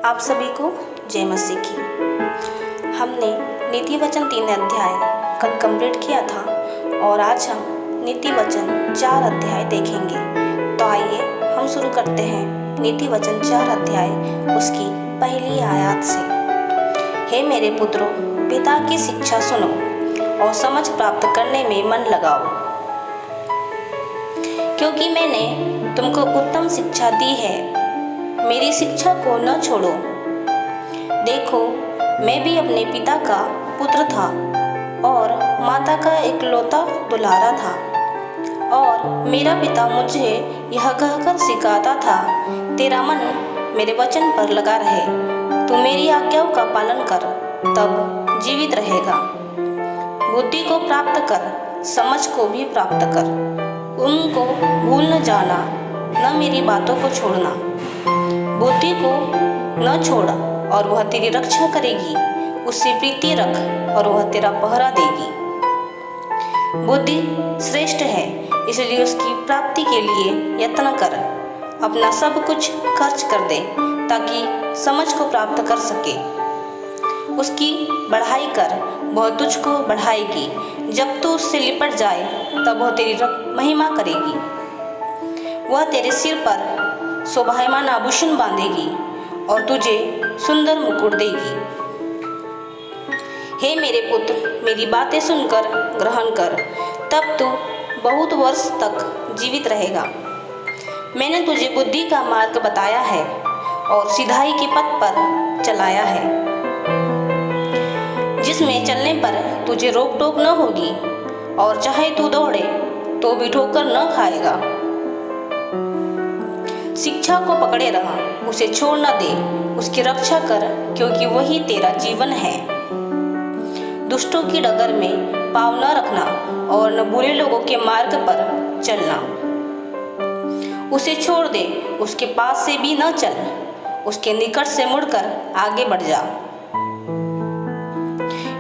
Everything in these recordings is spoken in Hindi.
आप सभी को जय मसीह की। हमने नीति वचन 3 अध्याय कल कंप्लीट किया था और आज हम नीति वचन 4 अध्याय देखेंगे। तो आइए हम शुरू करते हैं नीति वचन 4 अध्याय उसकी पहली आयत से। हे मेरे पुत्रों, पिता की शिक्षा सुनो और समझ प्राप्त करने में मन लगाओ, क्योंकि मैंने तुमको उत्तम शिक्षा दी है। मेरी शिक्षा को न छोड़ो। देखो, मैं भी अपने पिता का पुत्र था और माता का इकलौता दुलारा था, और मेरा पिता मुझे यह कहकर सिखाता था, तेरा मन मेरे वचन पर लगा रहे, तू मेरी आज्ञाओं का पालन कर, तब जीवित रहेगा। बुद्धि को प्राप्त कर, समझ को भी प्राप्त कर, उनको भूल न जाना, न मेरी बातों को छोड़ना। बुद्धि को न छोड़ और वह तेरी रक्षा करेगी, उससे प्रीति रख और वह तेरा पहरा देगी। बुद्धि श्रेष्ठ है, इसलिए उसकी प्राप्ति के लिए यत्न कर। अपना सब कुछ खर्च कर दे ताकि समझ को प्राप्त कर सके। उसकी बढ़ाई कर, वह तुझको बढ़ाएगी। जब तू उससे लिपट जाए तब वह तेरी महिमा करेगी। वह तेरे सिर पर शोभायमान आभूषण बांधेगी और तुझे सुंदर मुकुट देगी। हे मेरे पुत्र, मेरी बातें सुनकर ग्रहण कर, तब तू बहुत वर्ष तक जीवित रहेगा। मैंने तुझे बुद्धि का मार्ग बताया है और सिधाई के पथ पर चलाया है, जिसमें चलने पर तुझे रोक टोक न होगी, और चाहे तू दौड़े तो भी ठोकर न खाएगा। शिक्षा को पकड़े रह, उसे छोड़ न दे, उसकी रक्षा कर, क्योंकि वही तेरा जीवन है। दुष्टों की डगर में पाँव न रखना और न बुरे लोगों के मार्ग पर चलना। उसे छोड़ दे, उसके पास से भी न चल, उसके निकट से मुड़कर आगे बढ़ जा।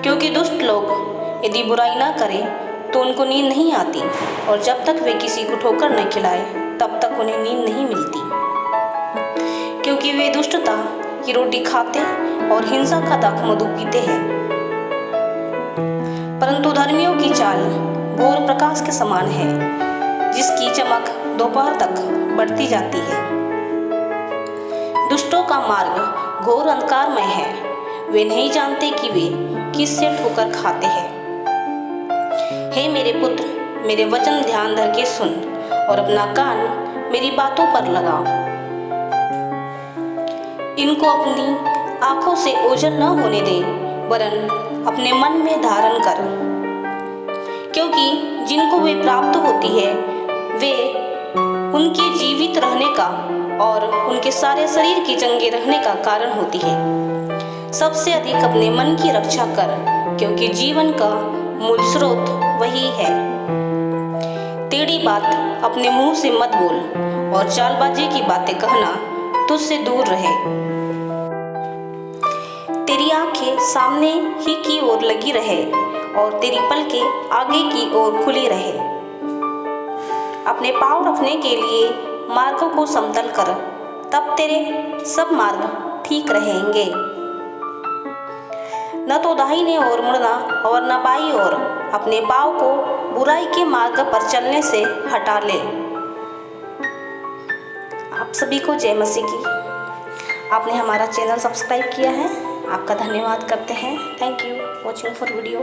क्योंकि दुष्ट लोग यदि बुराई न करें तो उनको नींद नहीं आती, और जब तक वे किसी को ठोकर न खिलाए तब तक उन्हें नींद नहीं मिलती, क्योंकि वे दुष्टता की रोटी खाते और हिंसा का दाख मधु पीते हैं। परंतु धर्मियों की चाल भोर प्रकाश के समान है, जिसकी चमक दोपहर तक बढ़ती जाती है। दुष्टों का मार्ग घोर अंधकारमय है, वे नहीं जानते कि वे किससे ठोकर खाते हैं। हे मेरे पुत्र, मेरे वचन ध्यान धर के सुन और अपना कान मेरी बातों पर लगाओ। इनको अपनी आंखों से ओझल न होने दे, वरन अपने मन में धारण कर, क्योंकि जिनको वे प्राप्त होती है वे उनके जीवित रहने का और उनके सारे शरीर के चंगे रहने का कारण होती है। सबसे अधिक अपने मन की रक्षा कर, क्योंकि जीवन का मूल स्रोत वही है। टेढ़ी बात अपने मुंह से मत बोल, और चालबाजी की बातें कहना तुझसे दूर रहे। तेरी आंखें सामने ही की ओर लगी रहे और तेरी पलकें आगे की ओर खुली रहे। अपने पाँव रखने के लिए मार्गों को समतल कर, तब तेरे सब मार्ग ठीक रहेंगे। न तो दाहिने ओर मुड़ना और न बाईं ओर। अपने पाँव को बुराई के मार्ग पर चलने से हटा ले। आप सभी को जय मसीह की। आपने हमारा चैनल सब्सक्राइब किया है, आपका धन्यवाद करते हैं। Thank you watching for video.